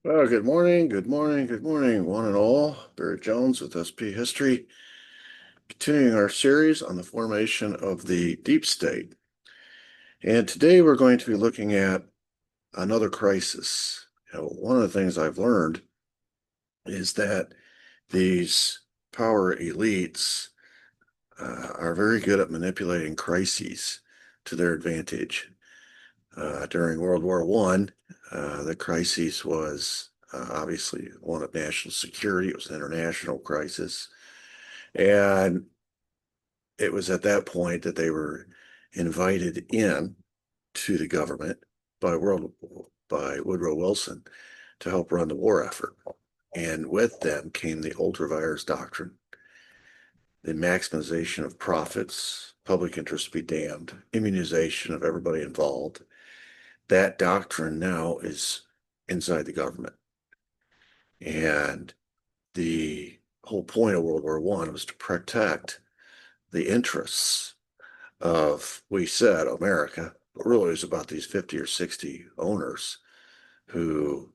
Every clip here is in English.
Well, good morning, good morning, good morning, one and all. Barrett Jones with SP History, continuing our series on the formation of the deep state. And today we're going to be looking at another crisis. One of the things I've learned is that these power elites are very good at manipulating crises to their advantage. During World War I, the crisis was obviously one of national security. It was an international crisis. And it was at that point that they were invited in to the government by Woodrow Wilson to help run the war effort. And with them came the ultra vires doctrine, the maximization of profits, public interest be damned, immunization of everybody involved. That doctrine now is inside the government. And the whole point of World War I was to protect the interests of, we said, America, but really it was about these 50 or 60 owners who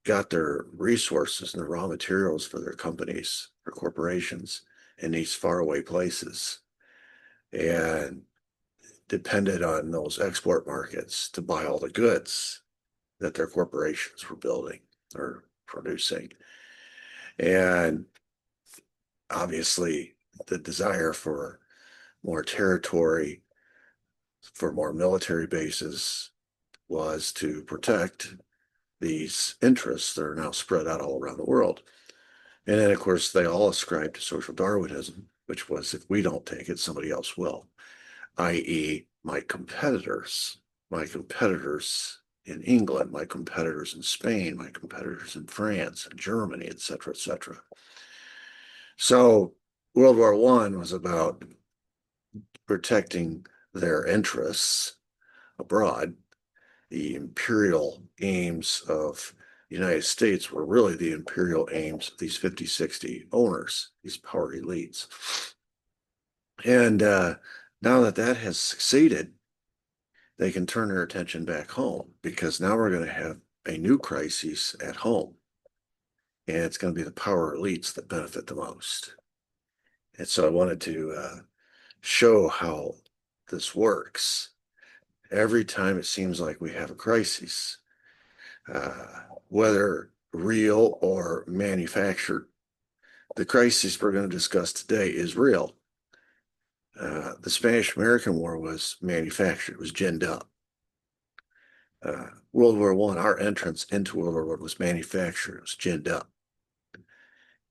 got their resources and the raw materials for their companies, for corporations in these faraway places and depended on those export markets to buy all the goods that their corporations were building or producing. And obviously, the desire for more territory, for more military bases, was to protect these interests that are now spread out all around the world. And then, of course, they all ascribe to social Darwinism, which was if we don't take it, somebody else will, i.e., my competitors in England, my competitors in Spain, my competitors in France and Germany, et cetera, et cetera. So World War I was about protecting their interests abroad. The imperial aims of the United States were really the imperial aims of these 50, 60 owners, these power elites. And now that that has succeeded, they can turn their attention back home because now we're going to have a new crisis at home. And it's going to be the power elites that benefit the most. And so I wanted to show how this works. Every time it seems like we have a crisis, whether real or manufactured, the crisis we're going to discuss today is real. The Spanish-American War was manufactured, it was ginned up. World War I, our entrance into World War I was manufactured, it was ginned up.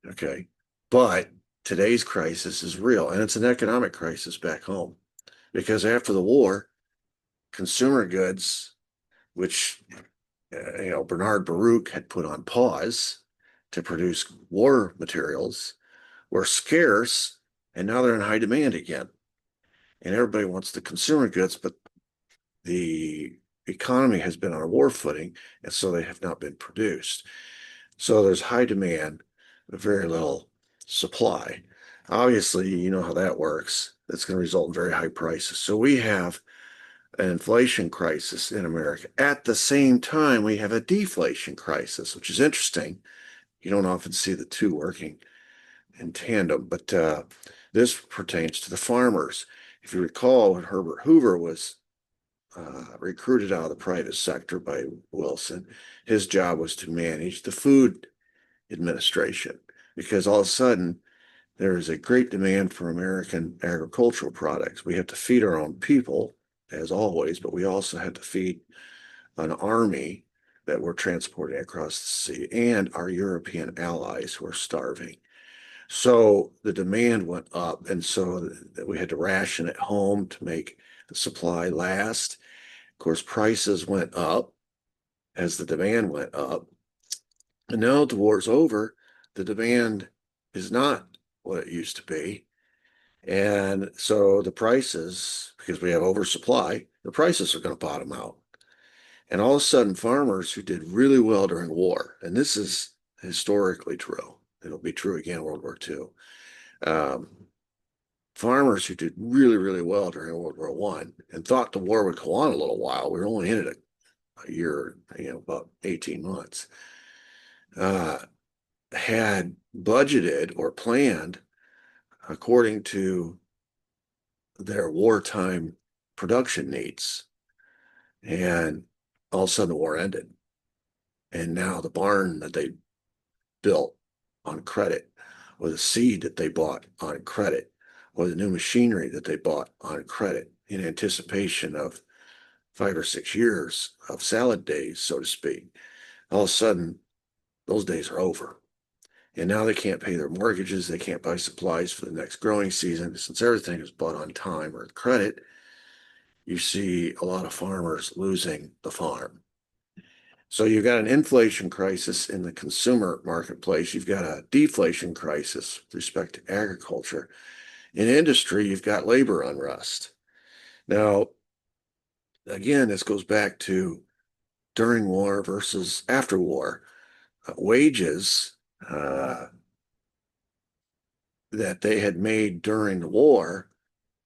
Okay. But today's crisis is real, and it's an economic crisis back home. Because after the war, consumer goods, which Bernard Baruch had put on pause to produce war materials, were scarce, and now they're in high demand again. And everybody wants the consumer goods, but the economy has been on a war footing, and so they have not been produced. So there's high demand, but very little supply. Obviously, you know how that works. That's going to result in very high prices. So we have an inflation crisis in America. At the same time, we have a deflation crisis, which is interesting. You don't often see the two working in tandem, but this pertains to the farmers. If you recall, when Herbert Hoover was recruited out of the private sector by Wilson, his job was to manage the food administration because all of a sudden there is a great demand for American agricultural products. We have to feed our own people, as always, but we also had to feed an army that we're transporting across the sea and our European allies who are starving. So the demand went up, and so we had to ration at home to make the supply last. Of course, prices went up as the demand went up. And now the war's over, the demand is not what it used to be. And so the prices, because we have oversupply, the prices are going to bottom out. And all of a sudden, farmers who did really well during war, and this is historically true, it'll be true again in World War II. Farmers who did really, really well during World War I and thought the war would go on a little while, we were only in it a year, about 18 months, had budgeted or planned according to their wartime production needs. And all of a sudden the war ended. And now the barn that they built on credit, or the seed that they bought on credit, or the new machinery that they bought on credit in anticipation of 5 or 6 years of salad days, so to speak, all of a sudden those days are over. And now they can't pay their mortgages. They can't buy supplies for the next growing season. Since everything is bought on time or credit, you see a lot of farmers losing the farm. So you've got an inflation crisis in the consumer marketplace. You've got a deflation crisis with respect to agriculture. In industry, you've got labor unrest. Now, again, this goes back to during war versus after war. Wages that they had made during the war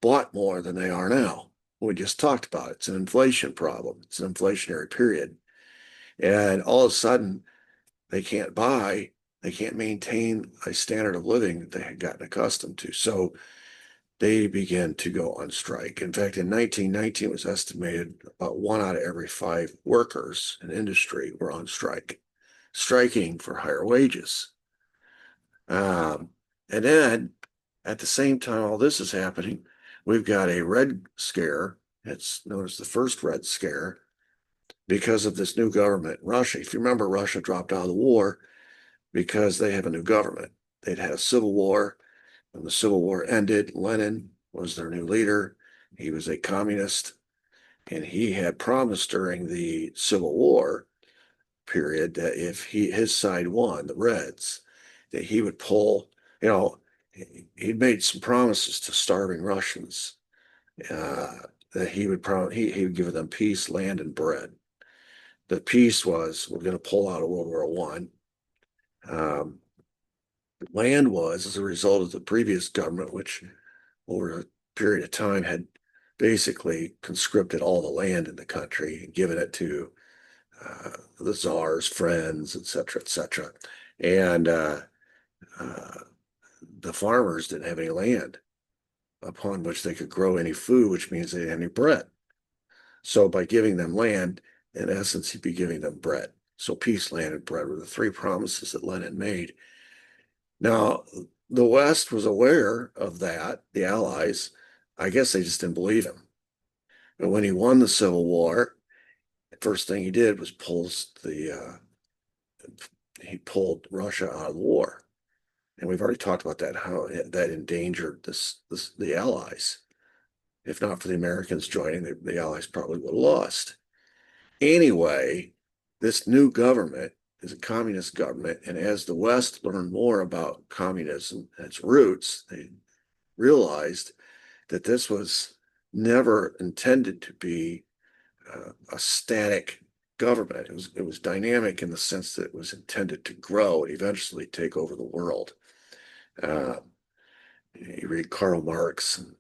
bought more than they are now. We just talked about it. It's an inflation problem. It's an inflationary period. And all of a sudden, they can't maintain a standard of living that they had gotten accustomed to. So they began to go on strike. In fact, in 1919, it was estimated about 1 out of every 5 workers in industry were on strike, striking for higher wages. And then at the same time all this is happening, we've got a red scare. It's known as the first red scare because of this new government in Russia. If you remember, Russia dropped out of the war because they have a new government. They'd had a civil war. When the civil war ended, Lenin was their new leader. He was a communist, and he had promised during the Civil War period that if his side won, the Reds, that he would pull, he'd made some promises to starving Russians, that he would give them peace, land, and bread. The peace was, we're going to pull out of World War I. Land was as a result of the previous government, which over a period of time had basically conscripted all the land in the country and given it to the czar's friends, et cetera, et cetera. And the farmers didn't have any land upon which they could grow any food, which means they didn't have any bread. So by giving them land, in essence, he'd be giving them bread. So peace, land, and bread were the 3 promises that Lenin made. Now, the West was aware of that, the Allies. I guess they just didn't believe him. But when he won the Civil War, the first thing he did was he pulled Russia out of the war. And we've already talked about that, how that endangered the Allies. If not for the Americans joining, the Allies probably would have lost. Anyway, this new government is a communist government, and as the West learned more about communism and its roots, they realized that this was never intended to be a static government. It was dynamic in the sense that it was intended to grow and eventually take over the world. You read Karl Marx and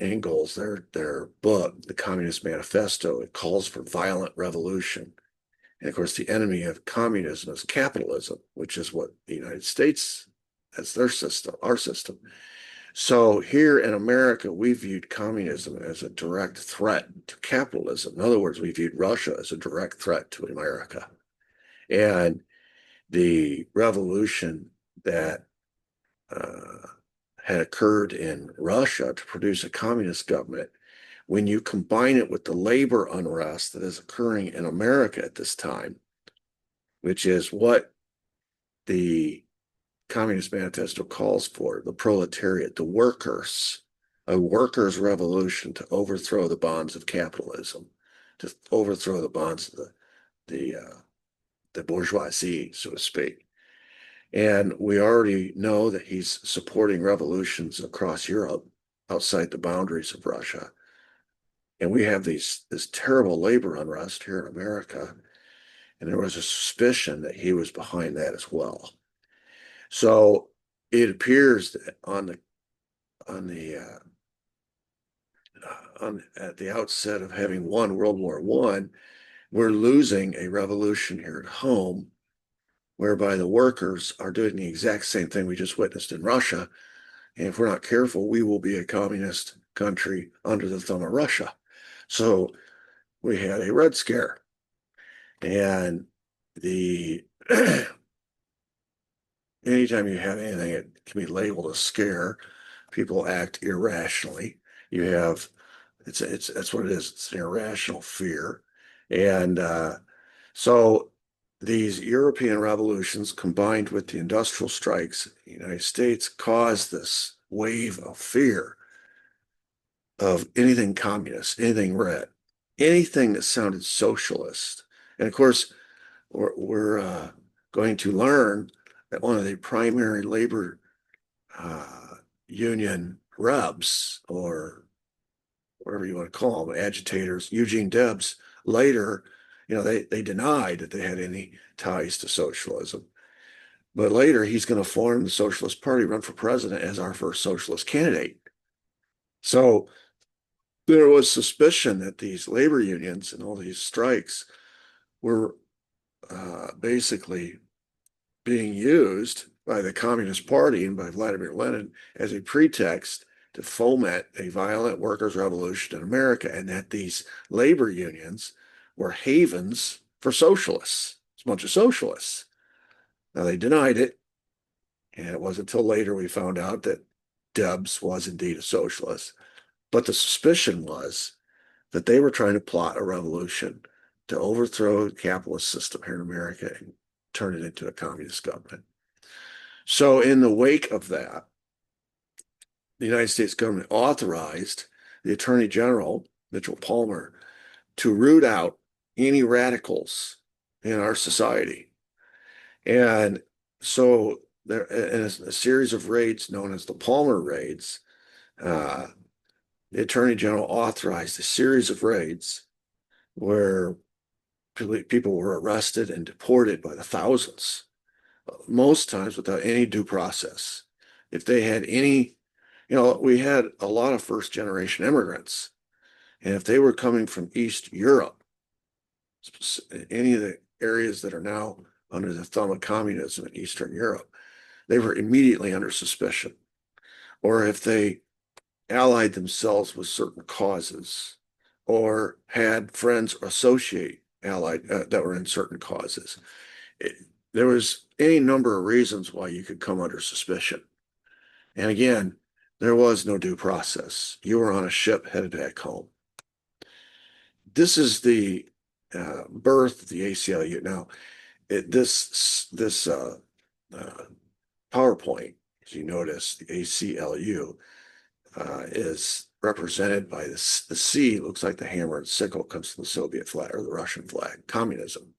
Engels, their book, The Communist Manifesto, it calls for violent revolution. And of course, the enemy of communism is capitalism, which is what the United States, that's their system, our system. So here in America, we viewed communism as a direct threat to capitalism. In other words, we viewed Russia as a direct threat to America. And the revolution that had occurred in Russia to produce a communist government, when you combine it with the labor unrest that is occurring in America at this time, which is what the Communist Manifesto calls for, the proletariat, the workers, a workers' revolution to overthrow the bonds of capitalism, to overthrow the bonds of the bourgeoisie, so to speak. And we already know that he's supporting revolutions across Europe outside the boundaries of Russia. And we have this terrible labor unrest here in America. And there was a suspicion that he was behind that as well. So it appears that at the outset of having won World War I, we're losing a revolution here at home whereby the workers are doing the exact same thing we just witnessed in Russia. And if we're not careful, we will be a communist country under the thumb of Russia. So we had a Red Scare. And the anytime you have anything that can be labeled a scare, people act irrationally. You have it's that's what it is. It's an irrational fear. And so these European revolutions combined with the industrial strikes in the United States caused this wave of fear of anything communist, anything red, anything that sounded socialist. And of course, we're going to learn that one of the primary labor uh, union reps, or whatever you want to call them, agitators, Eugene Debs, later, they denied that they had any ties to socialism. But later, he's going to form the Socialist Party, run for president as our first socialist candidate. So there was suspicion that these labor unions and all these strikes were basically being used by the Communist Party and by Vladimir Lenin as a pretext to foment a violent workers' revolution in America, and that these labor unions were havens for socialists, a bunch of socialists. Now, they denied it, and it wasn't until later we found out that Debs was indeed a socialist. But the suspicion was that they were trying to plot a revolution to overthrow the capitalist system here in America and turn it into a communist government. So in the wake of that, the United States government authorized the Attorney General, Mitchell Palmer, to root out any radicals in our society. And so there, in a series of raids known as the Palmer raids, the Attorney General authorized a series of raids where people were arrested and deported by the thousands, most times without any due process. If they had any, we had a lot of first generation immigrants. And if they were coming from East Europe, any of the areas that are now under the thumb of communism in Eastern Europe, they were immediately under suspicion. Or if they allied themselves with certain causes or had friends or associate allied that were in certain causes. There was any number of reasons why you could come under suspicion. And again, there was no due process. You were on a ship headed back home. This is the birth of the ACLU. Now, this PowerPoint, as you notice, the ACLU is represented by the C, looks like the hammer and sickle, comes from the Soviet flag or the Russian flag, communism.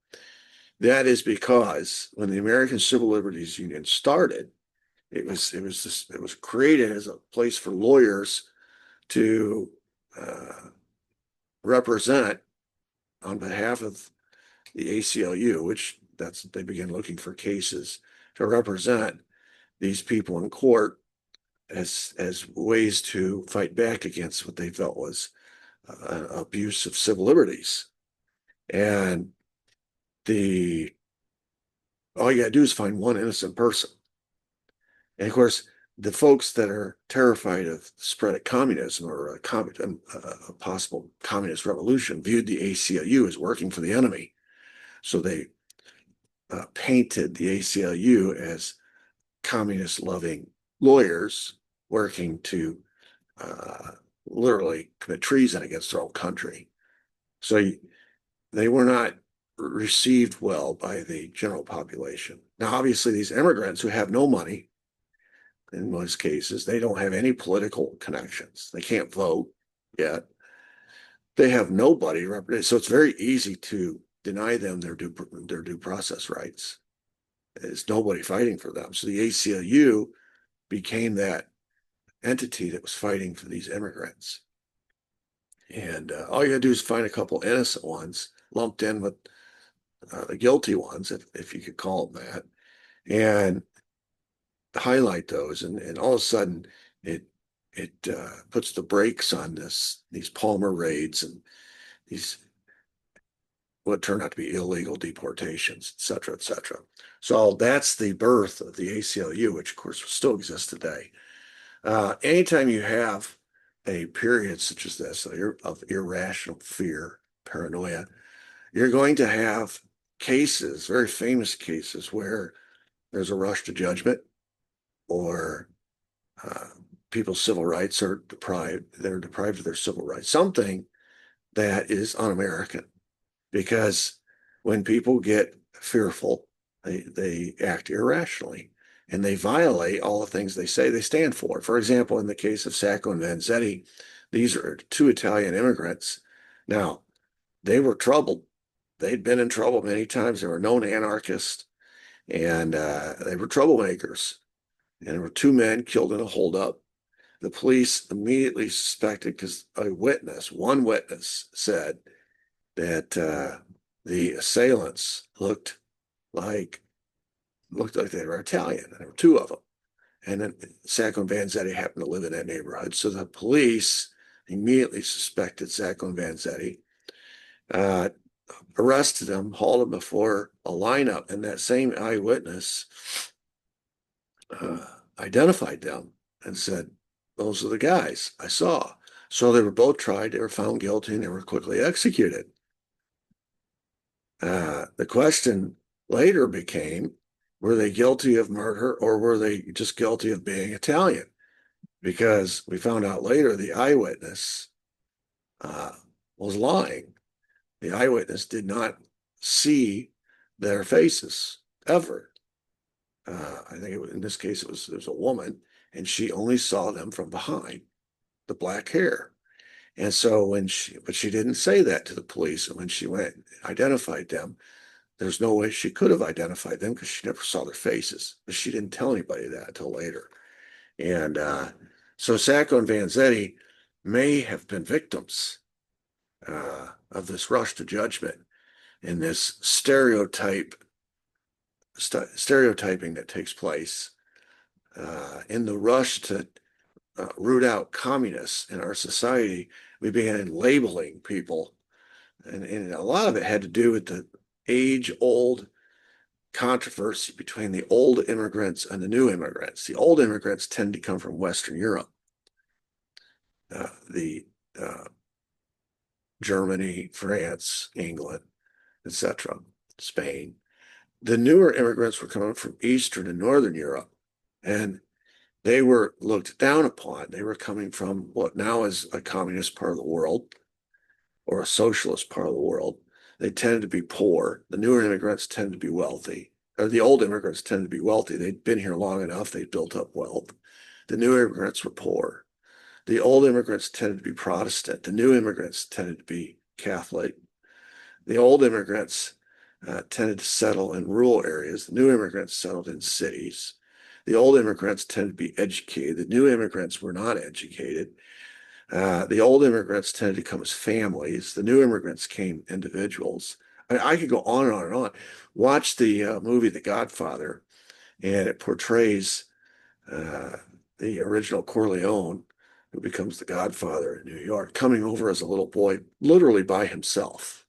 That is because when the American Civil Liberties Union started, it was created as a place for lawyers to represent on behalf of the ACLU, which they began looking for cases to represent these people in court as ways to fight back against what they felt was abuse of civil liberties. And all you gotta do is find one innocent person. And of course, the folks that are terrified of the spread of communism or a possible communist revolution viewed the ACLU as working for the enemy. So they painted the ACLU as communist-loving lawyers working to literally commit treason against their own country. So they were not received well by the general population. Now, obviously, these immigrants who have no money, in most cases, they don't have any political connections. They can't vote yet. They have nobody represented. So it's very easy to deny them their due process rights. There's nobody fighting for them. So the ACLU became that entity that was fighting for these immigrants. And all you gotta do is find a couple innocent ones lumped in with the guilty ones, if you could call them that, and highlight those. And all of a sudden, it puts the brakes on these Palmer raids and these what turned out to be illegal deportations, et cetera, et cetera. So that's the birth of the ACLU, which of course still exists today. Anytime you have a period such as this of irrational fear, paranoia, you're going to have cases, very famous cases, where there's a rush to judgment, or uh, people's civil rights are deprived. They're deprived of their civil rights. Something that is un-American, because when people get fearful, they act irrationally, and they violate all the things they say they stand for. For example, in the case of Sacco and Vanzetti, these are two Italian immigrants. Now, they were troubled. They'd been in trouble many times. They were known anarchists, and they were troublemakers. And there were two men killed in a holdup. The police immediately suspected, because one witness said that the assailants looked like they were Italian. There were two of them. And then Sacco and Vanzetti happened to live in that neighborhood. So the police immediately suspected Sacco and Vanzetti, arrested them, hauled them before a lineup, and that same eyewitness identified them and said, "Those are the guys I saw." So they were both tried, they were found guilty, and they were quickly executed. The question later became, were they guilty of murder, or were they just guilty of being Italian? Because we found out later the eyewitness was lying. The eyewitness did not see their faces ever. I think in this case it was a woman, and she only saw them from behind, the black hair. And so but she didn't say that to the police. And when she went and identified them, there's no way she could have identified them, because she never saw their faces. But she didn't tell anybody that until later. And so Sacco and Vanzetti may have been victims of this rush to judgment, and this stereotyping that takes place in the rush to root out communists in our society. We began labeling people, and a lot of it had to do with the age-old controversy between the old immigrants and the new immigrants. The old immigrants tend to come from Western Europe, the Germany, France, England, etc., Spain. The newer immigrants were coming from Eastern and Northern Europe, and they were looked down upon. They were coming from what now is a communist part of the world, or a socialist part of the world. They tended to be poor. The newer immigrants tended to be wealthy, or the old immigrants tended to be wealthy. They'd been here long enough, they'd built up wealth. The new immigrants were poor. The old immigrants tended to be Protestant. The new immigrants tended to be Catholic. The old immigrants tended to settle in rural areas. The new immigrants settled in cities. The old immigrants tended to be educated. The new immigrants were not educated. The old immigrants tended to come as families. The new immigrants came individuals. I could go on and on and on. Watch the movie The Godfather, and it portrays the original Corleone, who becomes the Godfather in New York, coming over as a little boy, literally by himself,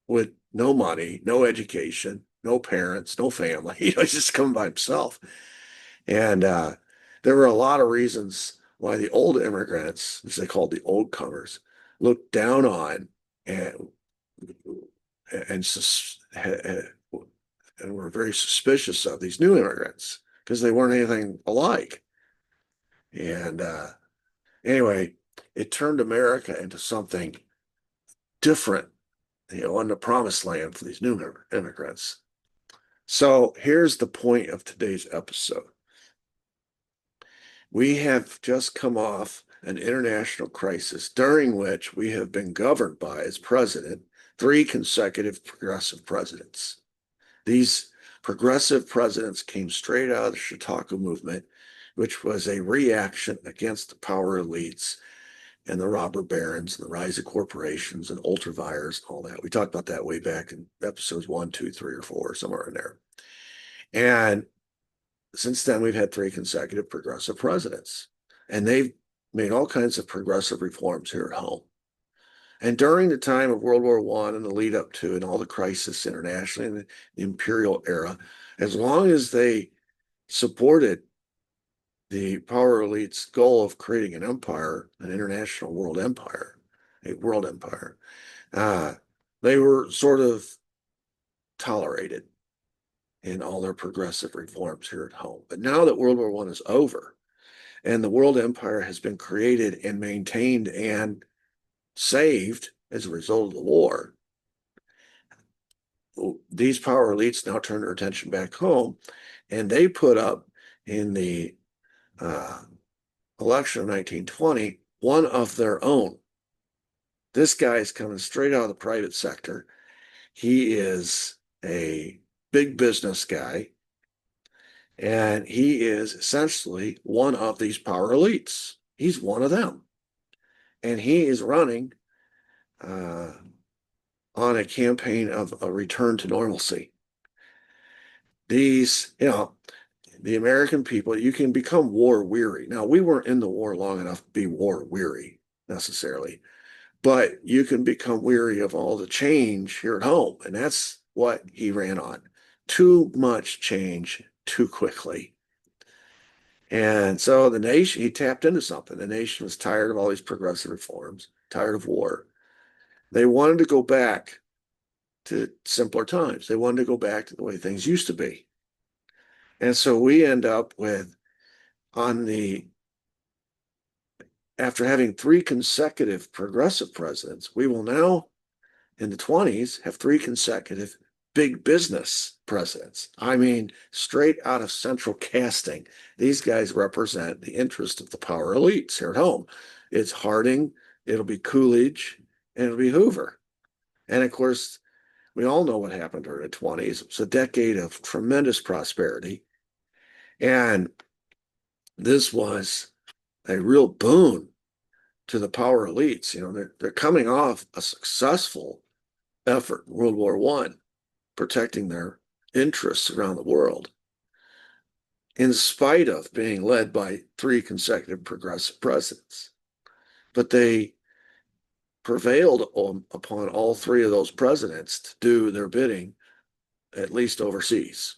with no money, no education, no parents, no family. He's just coming by himself. And there were a lot of reasons why the old immigrants, as they called the old comers, looked down on and were very suspicious of these new immigrants, because they weren't anything alike. And anyway, it turned America into something different, on the promised land for these new immigrants. So here's the point of today's episode. We have just come off an international crisis during which we have been governed by, as president, 3 consecutive progressive presidents. These progressive presidents came straight out of the Chautauqua movement, which was a reaction against the power elites and the robber barons and the rise of corporations and ultravires and all that. We talked about that way back in episodes 1, 2, 3, or 4, somewhere in there. And since then, we've had 3 consecutive progressive presidents, and they've made all kinds of progressive reforms here at home. And during the time of World War I and the lead up to and all the crisis internationally and the imperial era, as long as they supported the power elite's goal of creating an empire, an international world empire, a world empire, uh, they were sort of tolerated in all their progressive reforms here at home. But now that World War I is over and the world empire has been created and maintained and saved as a result of the war, these power elites now turn their attention back home, and they put up in the uh, election of 1920 one of their own. This guy is coming straight out of the private sector. He is a big business guy, and he is essentially one of these power elites. He's one of them, and he is running uh, on a campaign of a return to normalcy. These, the American people, you can become war weary. Now, we weren't in the war long enough to be war weary necessarily, but you can become weary of all the change here at home. And that's what he ran on. Too much change too quickly. And so the nation, he tapped into something. The nation was tired of all these progressive reforms, tired of war. They wanted to go back to simpler times. They wanted to go back to the way things used to be. And so we end up with, after having 3 consecutive progressive presidents, we will now, in the 20s, have 3 consecutive big business presidents. I mean, straight out of central casting. These guys represent the interest of the power elites here at home. It's Harding, it'll be Coolidge, and it'll be Hoover. And of course, we all know what happened during the 20s. It was a decade of tremendous prosperity. And this was a real boon to the power elites. They're coming off a successful effort in World War I, protecting their interests around the world, in spite of being led by 3 consecutive progressive presidents. But they prevailed upon all 3 of those presidents to do their bidding, at least overseas.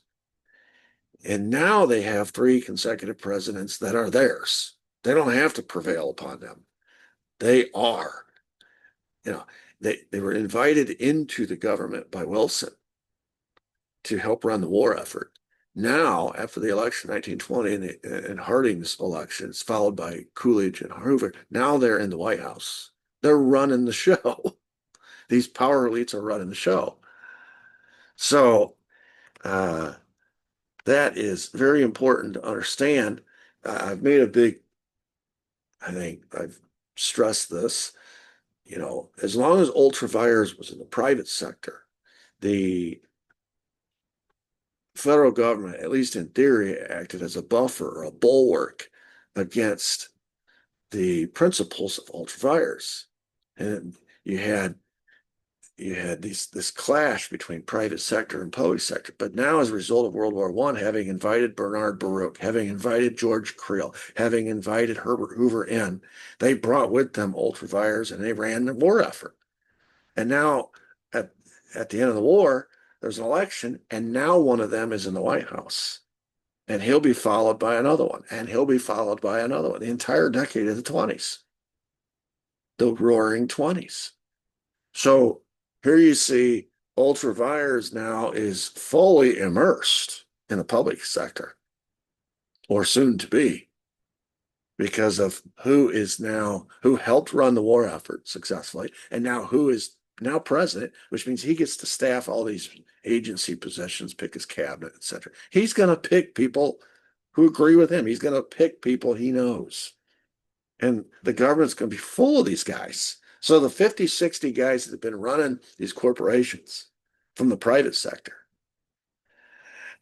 And now they have 3 consecutive presidents that are theirs. They don't have to prevail upon them. They are. They were invited into the government by Wilson to help run the war effort. Now, after the election in 1920 and Harding's elections, followed by Coolidge and Hoover, now they're in the White House. They're running the show. These power elites are running the show. So that is very important to understand. I've made a big, I think I've stressed this, as long as ultravires was in the private sector, the federal government, at least in theory, acted as a buffer or a bulwark against the principles of ultravires. And you had this clash between private sector and public sector. But now, as a result of World War I, having invited Bernard Baruch, having invited George Creel, having invited Herbert Hoover in, they brought with them ultravires and they ran the war effort. And now, at the end of the war, there's an election, and now one of them is in the White House. And he'll be followed by another one, and he'll be followed by another one. The entire decade of the 20s, the roaring 20s. So here you see ultravires now is fully immersed in the public sector, or soon to be, because of who helped run the war effort successfully, and now who is now president, which means he gets to staff all these agency positions, pick his cabinet, etc. He's going to pick people who agree with him. He's going to pick people he knows. And the government's going to be full of these guys. So the 50, 60 guys that have been running these corporations from the private sector,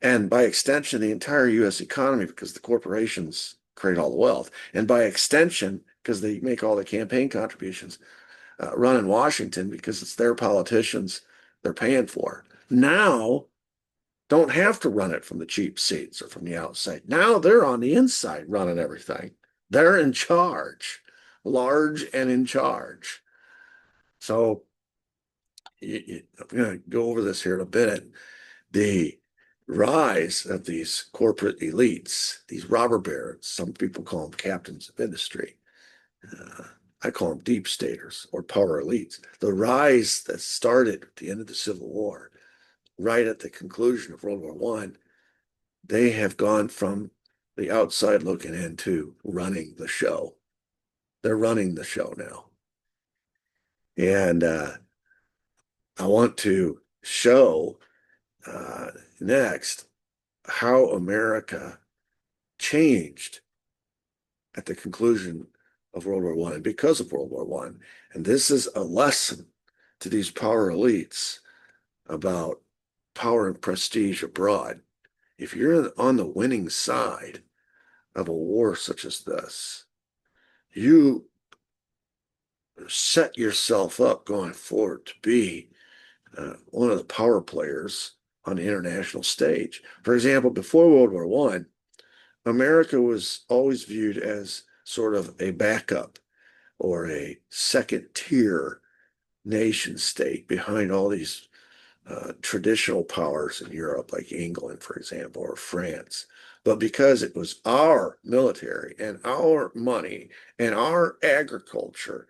and by extension, the entire U.S. economy, because the corporations create all the wealth, and by extension, because they make all the campaign contributions, run in Washington because it's their politicians they're paying for. Now, don't have to run it from the cheap seats or from the outside. Now they're on the inside running everything. They're in charge, large and in charge. So I'm going to go over this here in a bit. The rise of these corporate elites, these robber barons, some people call them captains of industry. Uh, I call them deep staters or power elites. The rise that started at the end of the Civil War, right at the conclusion of World War One, they have gone from the outside looking in to running the show. They're running the show now. And I want to show next how America changed at the conclusion of World War One and because of World War One. And this is a lesson to these power elites about power and prestige abroad. If you're on the winning side of a war such as this, you set yourself up going forward to be one of the power players on the international stage. For example, before World War One, America was always viewed as sort of a backup or a second tier nation state behind all these traditional powers in Europe, like England, for example, or France. But because it was our military and our money and our agriculture,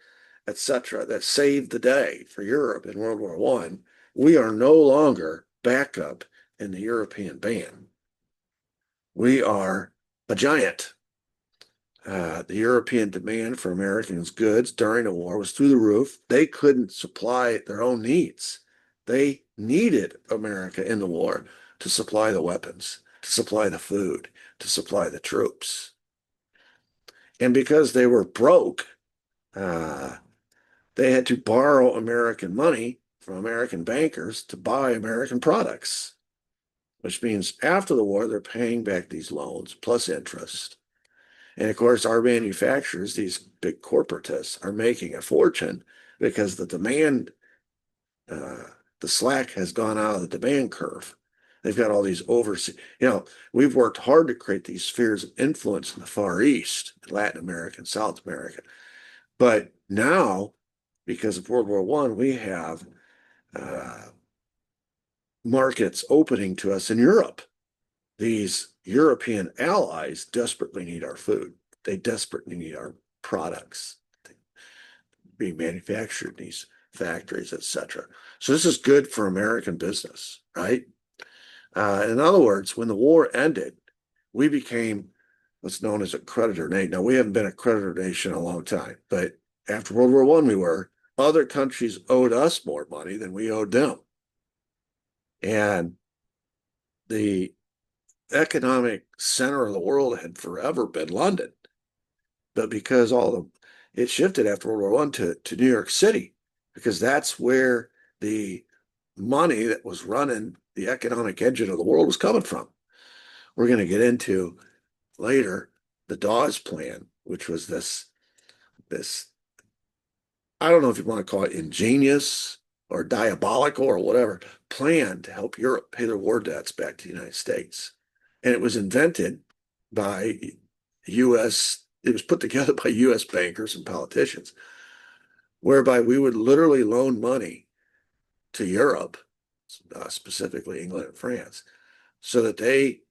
etc., that saved the day for Europe in World War One, we are no longer backup in the European band. We are a giant. The European demand for Americans' goods during the war was through the roof. They couldn't supply their own needs. They needed America in the war to supply the weapons, to supply the food, to supply the troops. And because they were broke, uh, they had to borrow American money from American bankers to buy American products, which means after the war, they're paying back these loans plus interest. And of course, our manufacturers, these big corporatists, are making a fortune because the demand, uh, the slack has gone out of the demand curve. They've got all these overseas, we've worked hard to create these spheres of influence in the Far East, Latin America, and South America. But now, because of World War One, we have markets opening to us in Europe. These European allies desperately need our food. They desperately need our products being manufactured in these factories, etc. So this is good for American business, right? In other words, when the war ended, we became what's known as a creditor nation. Now, we haven't been a creditor nation in a long time, but after World War One, we were. Other countries owed us more money than we owed them. And the economic center of the world had forever been London. But because it shifted after World War One to New York City, because that's where the money that was running the economic engine of the world was coming from. We're going to get into later the Dawes Plan, which was this I don't know if you want to call it ingenious or diabolical or whatever plan to help Europe pay their war debts back to the United States. And it was invented by U.S. It was put together by U.S. bankers and politicians, whereby we would literally loan money to Europe, specifically England and France, so that they,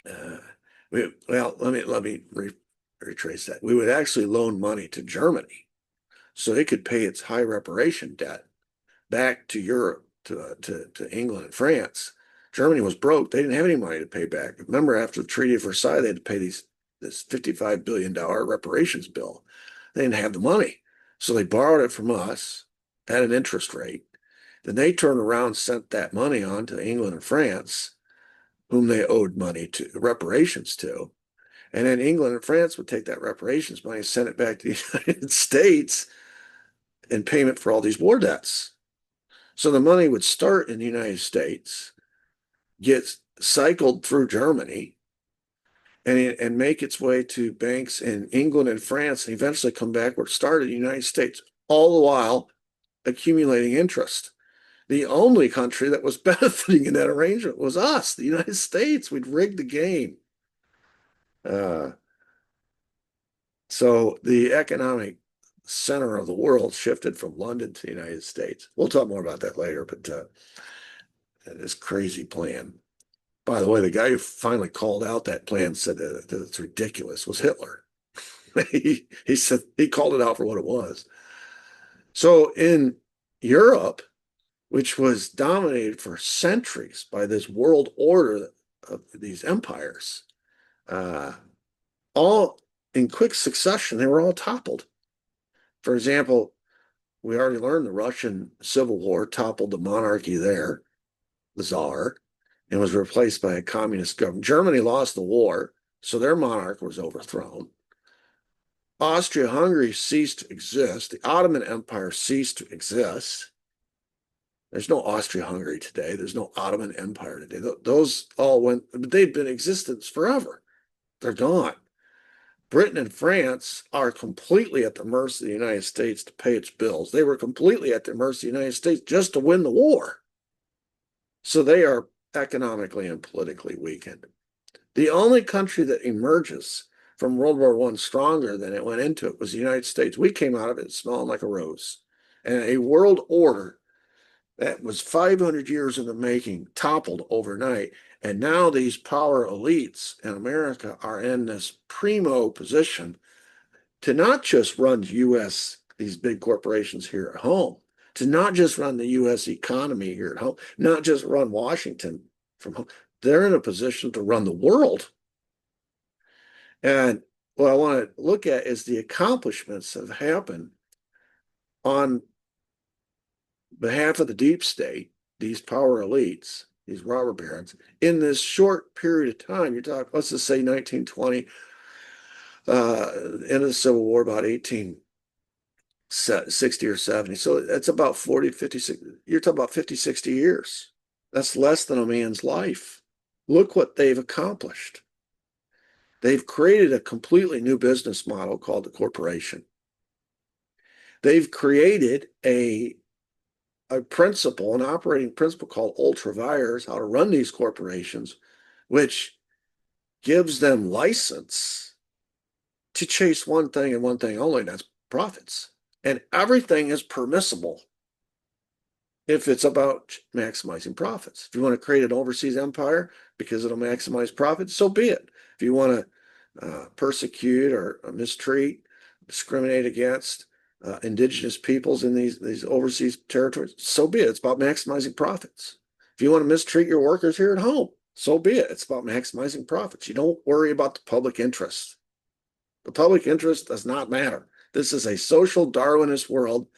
let me retrace that. We would actually loan money to Germany so it could pay its high reparation debt back to Europe, to England and France. Germany was broke. They didn't have any money to pay back. Remember, after the Treaty of Versailles, they had to pay this $55 billion reparations bill. They didn't have the money. So they borrowed it from us at an interest rate. Then they turned around and sent that money on to England and France, whom they owed money to, reparations to. And then England and France would take that reparations money and send it back to the United States in payment for all these war debts. So the money would start in the United States, get cycled through Germany, and make its way to banks in England and France, and eventually come back where it started in the United States, all the while accumulating interest. The only country that was benefiting in that arrangement was us, the United States. We'd rigged the game. So the economic center of the world shifted from London to the United States. We'll talk more about that later, but this crazy plan. By the way, the guy who finally called out that plan said that it's ridiculous was Hitler. He said he called it out for what it was. So in Europe, which was dominated for centuries by this world order of these empires, all in quick succession, they were all toppled. For example, we already learned the Russian Civil War toppled the monarchy there, the Tsar, and was replaced by a communist government. Germany lost the war, so their monarch was overthrown. Austria-Hungary ceased to exist. The Ottoman Empire ceased to exist. There's no Austria-Hungary today. There's no Ottoman Empire today. Those all went, but they've been in existence forever. They're gone. Britain and France are completely at the mercy of the United States to pay its bills. They were completely at the mercy of the United States just to win the war. So they are economically and politically weakened. The only country that emerges from World War I stronger than it went into it was the United States. We came out of it smelling like a rose. And a world order that was 500 years in the making toppled overnight. And now these power elites in America are in this primo position to not just run U.S., these big corporations here at home, to not just run the U.S. economy here at home, not just run Washington from home. They're in a position to run the world. And what I want to look at is the accomplishments that have happened on behalf of the deep state, these power elites, these robber barons, in this short period of time. You talk, let's just say 1920, end of the Civil War, about 1860 or 70. So that's about 40, 50, you're talking about 50, 60 years. That's less than a man's life. Look what they've accomplished. They've created a completely new business model called the corporation. They've created a principle, an operating principle called ultra vires, how to run these corporations, which gives them license to chase one thing and one thing only, and that's profits. And everything is permissible if it's about maximizing profits. If you want to create an overseas empire because it'll maximize profits, so be it. If you want to persecute or mistreat, discriminate against indigenous peoples in these overseas territories, so be it. It's about maximizing profits. If you want to mistreat your workers here at home, so be it. It's about maximizing profits. You don't worry about the public interest. The public interest does not matter. This is a social Darwinist world.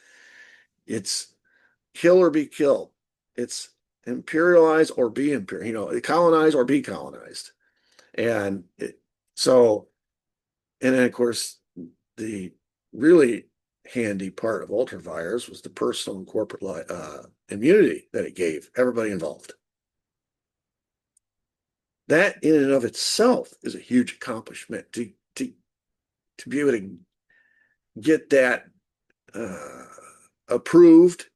It's kill or be killed. It's imperialize or be imperial, colonize or be colonized. And and then of course, the really handy part of ultravires was the personal and corporate immunity that it gave everybody involved. That in and of itself is a huge accomplishment to be able to get that approved.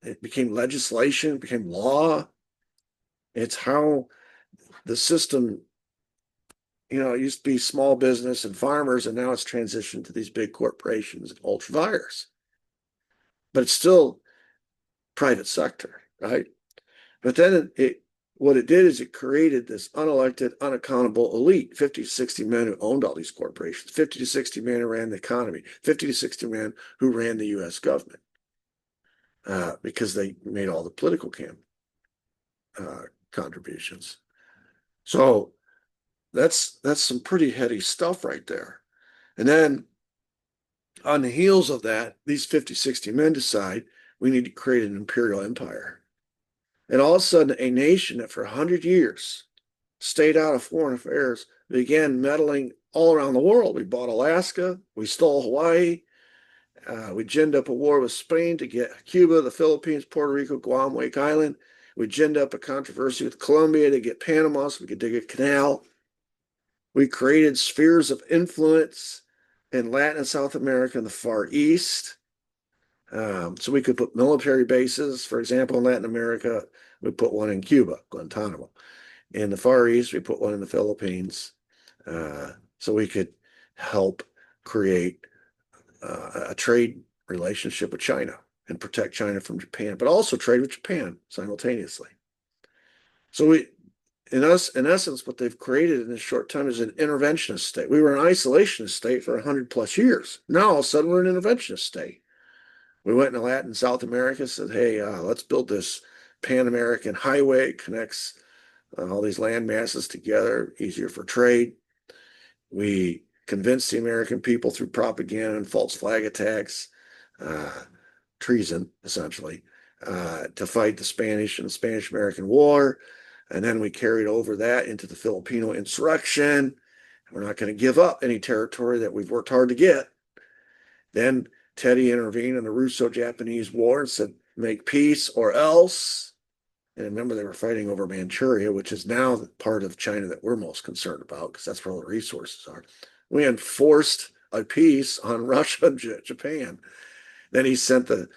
It became legislation, it became law. It's how the system, it used to be small business and farmers, and now it's transitioned to these big corporations and ultravires. But it's still private sector, right? But then what it did is it created this unelected, unaccountable elite, 50 to 60 men who owned all these corporations, 50 to 60 men who ran the economy, 50 to 60 men who ran the U.S. government, because they made all the political contributions. So that's some pretty heady stuff right there. And then on the heels of that, these 50, 60 men decide we need to create an imperial empire. And all of a sudden, a nation that for 100 years stayed out of foreign affairs began meddling all around the world. We bought Alaska, we stole Hawaii, we ginned up a war with Spain to get Cuba, the Philippines, Puerto Rico, Guam, Wake Island. We ginned up a controversy with Colombia to get Panama so we could dig a canal. We created spheres of influence in Latin and South America and the Far East. So we could put military bases, for example, in Latin America, we put one in Cuba, Guantanamo. In the Far East, we put one in the Philippines. So we could help create a trade relationship with China and protect China from Japan, but also trade with Japan simultaneously. So in essence, what they've created in this short time is an interventionist state. We were an isolationist state for 100 plus years. Now all of a sudden we're an interventionist state. We went into Latin South America, said, hey, let's build this Pan-American highway. It connects all these land masses together, easier for trade. We convinced the American people through propaganda and false flag attacks, treason, essentially, to fight the Spanish and the Spanish-American War. And then we carried over that into the Filipino insurrection. We're not going to give up any territory that we've worked hard to get. Then Teddy intervened in the Russo-Japanese War and said, make peace or else. And remember, they were fighting over Manchuria, which is now the part of China that we're most concerned about because that's where all the resources are. We enforced a peace on Russia and Japan. Then he sent the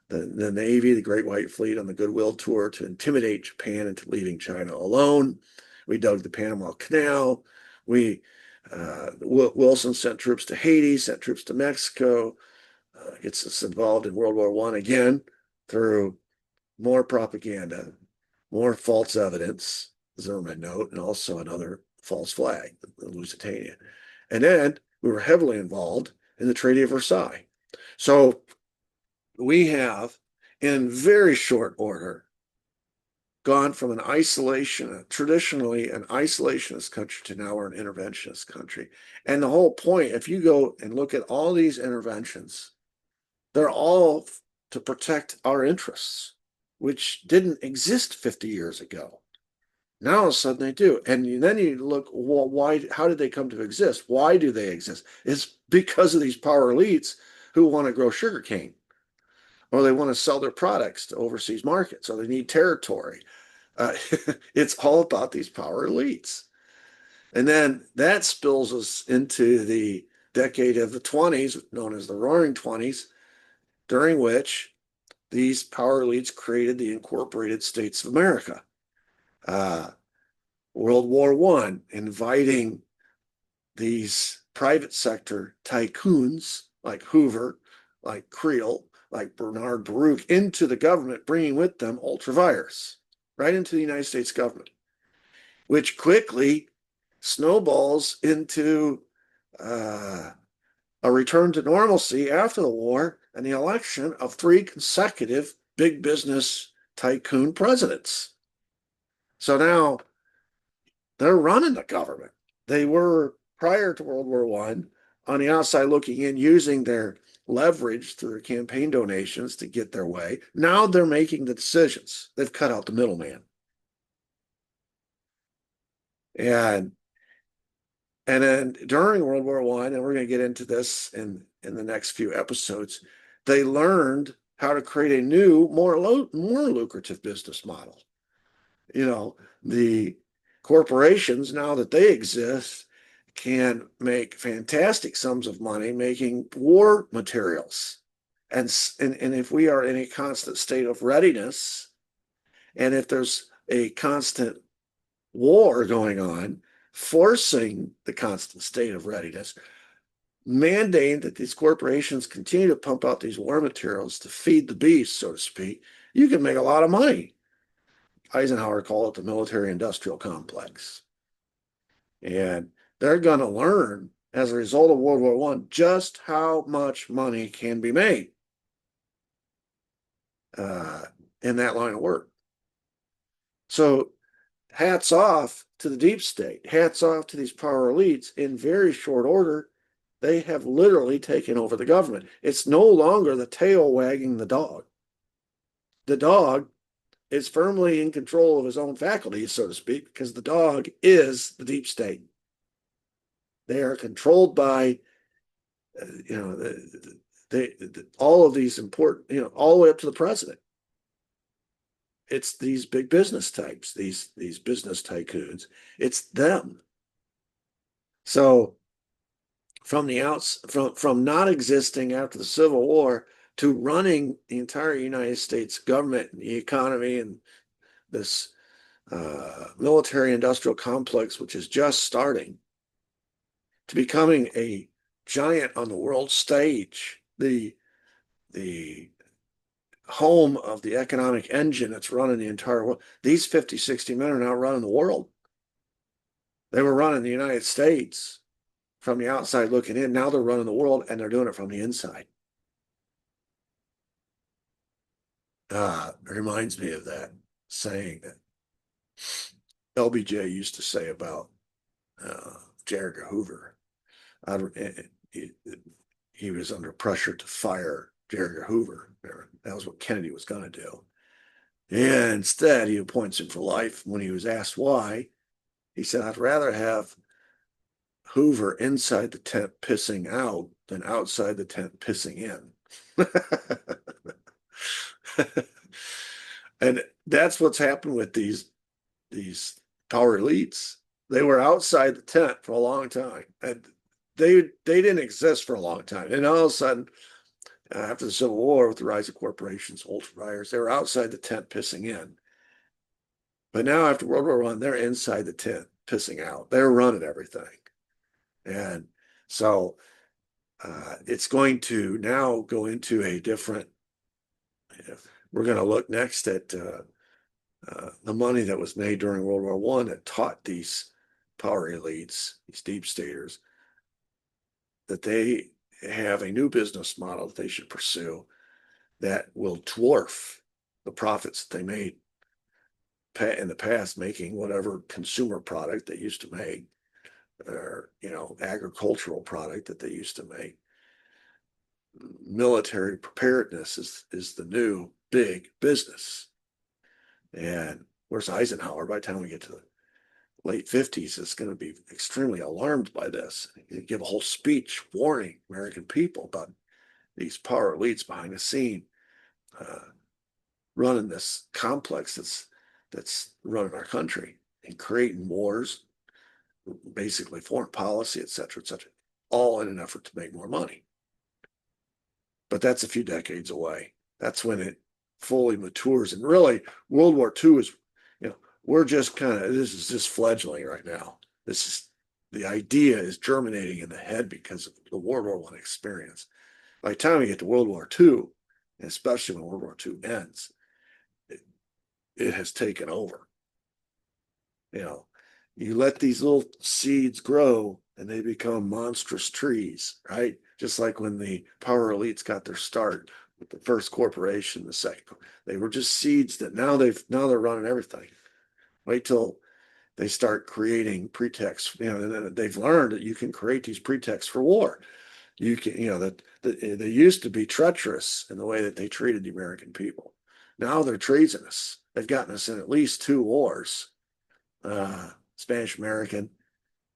Navy, the Great White Fleet, on the Goodwill Tour to intimidate Japan into leaving China alone. We dug the Panama Canal. Wilson sent troops to Haiti, sent troops to Mexico, gets us involved in World War I again through more propaganda, more false evidence, Zimmerman note, and also another false flag, the Lusitania. And then we were heavily involved in the Treaty of Versailles. So we have, in very short order, gone from an traditionally an isolationist country to now we're an interventionist country. And the whole point, if you go and look at all these interventions, they're all to protect our interests, which didn't exist 50 years ago. Now all of a sudden they do. And then you look, well, how did they come to exist? Why do they exist? It's because of these power elites who want to grow sugarcane, or they want to sell their products to overseas markets, or they need territory. It's all about these power elites. And then that spills us into the decade of the 20s, known as the Roaring 20s, during which these power elites created the Incorporated States of America. World War I, inviting these private sector tycoons like Hoover, like Creel, like Bernard Baruch into the government, bringing with them ultravirus right into the United States government, which quickly snowballs into a return to normalcy after the war and the election of 3 consecutive big business tycoon presidents. So now they're running the government. They were, prior to World War I, on the outside looking in, using their leverage through their campaign donations to get their way. Now they're making the decisions. They've cut out the middleman. And then during World War I, and we're going to get into this in the next few episodes, they learned how to create a new, more lucrative business model. You know, the corporations, now that they exist, can make fantastic sums of money making war materials. And if we are in a constant state of readiness, and if there's a constant war going on, forcing the constant state of readiness, mandating that these corporations continue to pump out these war materials to feed the beast, so to speak, you can make a lot of money. Eisenhower called it the military-industrial complex. And they're going to learn, as a result of World War I, just how much money can be made in that line of work. So hats off to the deep state. Hats off to these power elites. In very short order, they have literally taken over the government. It's no longer the tail wagging the dog. The dog is firmly in control of his own faculties, so to speak, because the dog is the deep state. They are controlled by, all of these important, all the way up to the president. It's these big business types, these business tycoons. It's them. So from not existing after the Civil War to running the entire United States government and the economy and this military-industrial complex, which is just starting, to becoming a giant on the world stage the home of the economic engine that's running the entire world. These 50, 60 men are now running the world. They were running the United States from the outside looking in. Now they're running the world, and they're doing it from the inside. It reminds me of that saying that LBJ used to say about J. Edgar Hoover. He was under pressure to fire J. Edgar Hoover. That was what Kennedy was going to do. And instead, he appoints him for life. When he was asked why, he said, I'd rather have Hoover inside the tent pissing out than outside the tent pissing in. And that's what's happened with these power elites. They were outside the tent for a long time, and they didn't exist for a long time. And all of a sudden, after the Civil War, with the rise of corporations, ultraviolence, they were outside the tent pissing in. But now, after World War I, they're inside the tent pissing out. They're running everything. And so it's going to now go into a different, we're going to look next at the money that was made during World War I that taught these power elites, these deep staters, that they have a new business model that they should pursue that will dwarf the profits that they made in the past, making whatever consumer product they used to make, or agricultural product that they used to make. Military preparedness is the new big business. And where's Eisenhower? By the time we get to the late 50s, is going to be extremely alarmed by this. He give a whole speech warning American people about these power elites behind the scene running this complex that's running our country and creating wars, basically foreign policy, et cetera, all in an effort to make more money. But that's a few decades away. That's when it fully matures. And really, World War II is, we're just this is just fledgling right now. The idea is germinating in the head because of the World War I experience. By the time we get to World War II, and especially when World War II ends, it has taken over. You let these little seeds grow and they become monstrous trees, right? Just like when the power elites got their start with the first corporation, the second, they were just seeds that now they're running everything. Wait till they start creating pretexts. They've learned that you can create these pretexts for war. You can, that they used to be treacherous in the way that they treated the American people. Now they're treasonous. They've gotten us in at least 2 wars, Spanish-American,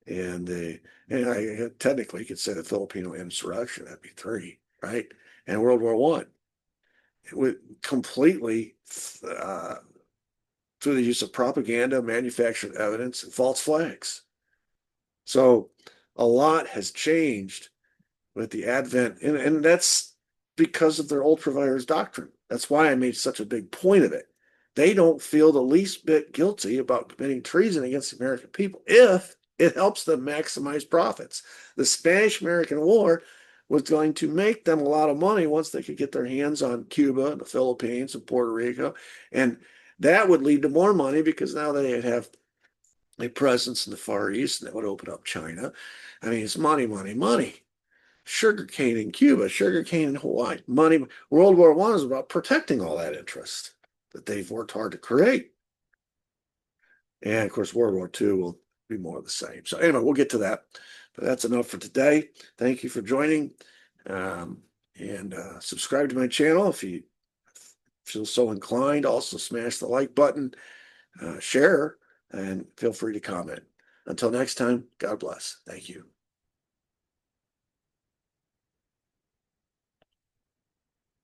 and I technically could say the Filipino insurrection. That'd be 3, right? And World War I. It would completely through the use of propaganda, manufactured evidence, and false flags. So a lot has changed with the advent, and that's because of their ultra-virus doctrine. That's why I made such a big point of it. They don't feel the least bit guilty about committing treason against the American people if it helps them maximize profits. The Spanish-American War was going to make them a lot of money once they could get their hands on Cuba and the Philippines and Puerto Rico. And that would lead to more money because now they'd have a presence in the Far East, and that would open up China. I mean, it's money, money, money. Sugarcane in Cuba, sugarcane in Hawaii, money. World War I is about protecting all that interest that they've worked hard to create. And of course, World War II will be more of the same. So anyway, we'll get to that. But that's enough for today. Thank you for joining. And subscribe to my channel if you feel so inclined. Also smash the like button, share, and feel free to comment. Until next time, God bless. Thank you.